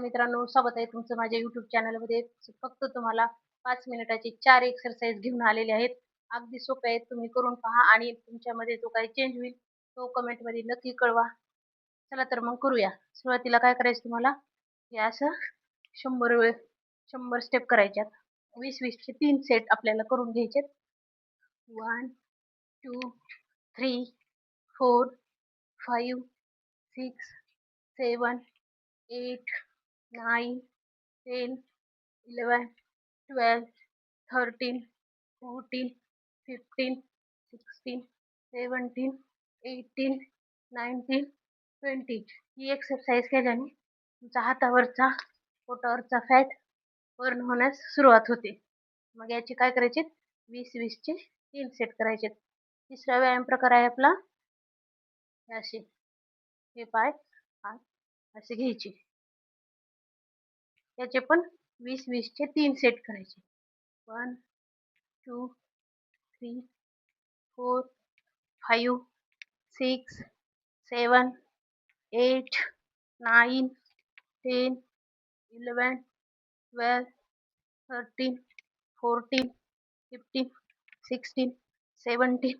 मित्रांनो, स्वागत आहे तुमचं माझ्या YouTube चॅनलमध्ये. फक्त तुम्हाला 5 मिनिटाचे 4 एक्सरसाइज घेऊन आलेले आहेत. अगदी सोपे आहेत. तुम्ही करून पहा आणि तुमच्यामध्ये जो काही चेंज होईल तो कमेंटमध्ये नक्की कळवा. चला तर मग करूया. सुरुवातीला काय करायचं तुम्हाला, हे असं 100 स्टेप करायच्यात. 20-20 चे 3 सेट आपल्याला करून घ्यायचेत. 1, 2, 3, 4, 5, 6, 7, 8, 9, 10, 11, 12, 13, 14, 15, 16, 17, 18, 19, 20. ही एक्सरसाइज केल्याने तुमच्या हातावरचा, पोटावरचा फॅट बर्न होण्यास सुरुवात होते. मग याचे काय करायचे, 20-20 चे 3 सेट करायचे. तिसरा व्यायाम प्रकार आहे आपला असे, हे पाय असे घ्यायचे. याचे पण 20-20 चे 3 सेट करायचे. 1, 2, 3, 4, 5, 6, 7, 8, 9, 10, 11, 12, 13, 14, 15, 16, 17,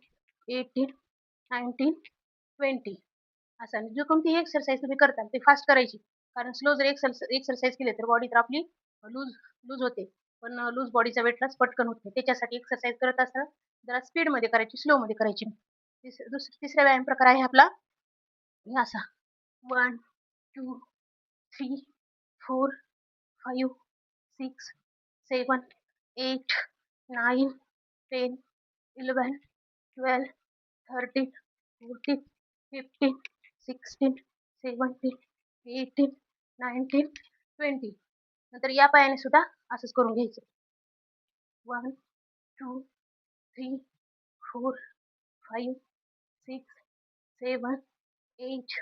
18, 19, 20. असं जो कोणती एक्सरसाइज तुम्ही करता ते फास्ट करायची, कारण स्लो जर एक्सरसाइज केली तर बॉडी तर आपली लूज लूज होते, पण लूज बॉडीचा वेट लॉस पटकन होते. त्याच्यासाठी एक्सरसाइज करत असताना जरा स्पीड मध्ये करायची, स्लो मध्ये करायची. तिसरा व्यायाम प्रकार आहे आपला असा. 1, 2, 3, 4, 5, 6, 7, 8, 9, 10, 11, 12, 13, 14, 15, 16, 17, 18, 19, 20. नंतर या पायाने सुद्धा असंच करून घ्यायचं. 1, 2, 3, 4, 5, 6, 7, 8,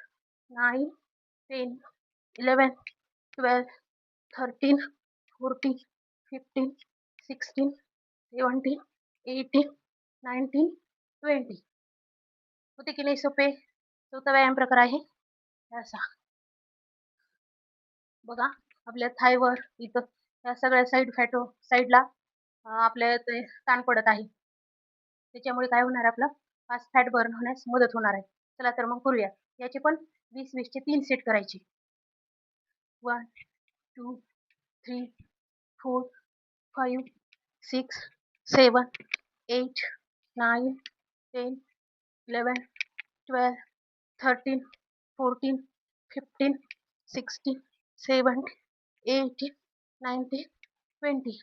9, 10, 11, 12, 13, 14, 15, 16, 17, 18, 19, 20. होते की नाही सोपे? चौथा व्यायाम प्रकार आहे असा. बघा, आपल्या थायवर इथं या सगळ्या साईडला आपल्या ताण पडत आहे. त्याच्यामुळे काय होणार, आपला फास्ट फॅट बर्न होण्यास मदत होणार आहे. चला तर मग करूया. याचे पण 20-20 चे 3 सेट करायचे. 1, 2, 3, 4, 5, 6, 7, 8, 9, 10, 11, 12, 13, 14, 15, 16, 17, 18, 19, 20.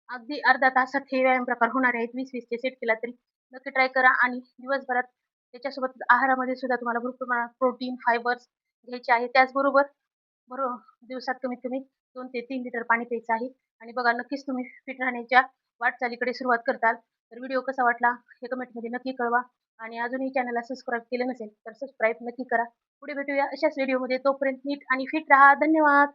अगदी अर्धा तासात हे व्यायाम प्रकार होणार आहेत. 20-20 चे सेट केला तरी नक्की ट्राय करा. आणि दिवसभरात त्याच्यासोबत आहारामध्ये सुद्धा तुम्हाला भरपूर प्रमाणात प्रोटीन, फायबर्स घ्यायचे आहे. त्याचबरोबर दिवसात कमीत कमी 2 ते 3 लिटर पाणी प्यायचं आहे. आणि बघा, नक्कीच तुम्ही फिट राहण्याच्या वाटचालीकडे सुरुवात करताल. तर व्हिडिओ कसा वाटला हे कमेंटमध्ये नक्की कळवा. आणि अजूनही चॅनलला सबस्क्राईब केलं नसेल तर सबस्क्राईब नक्की करा. पुढे भेटूया अशाच व्हिडिओमध्ये. तोपर्यंत नीट आणि फिट राहा. धन्यवाद.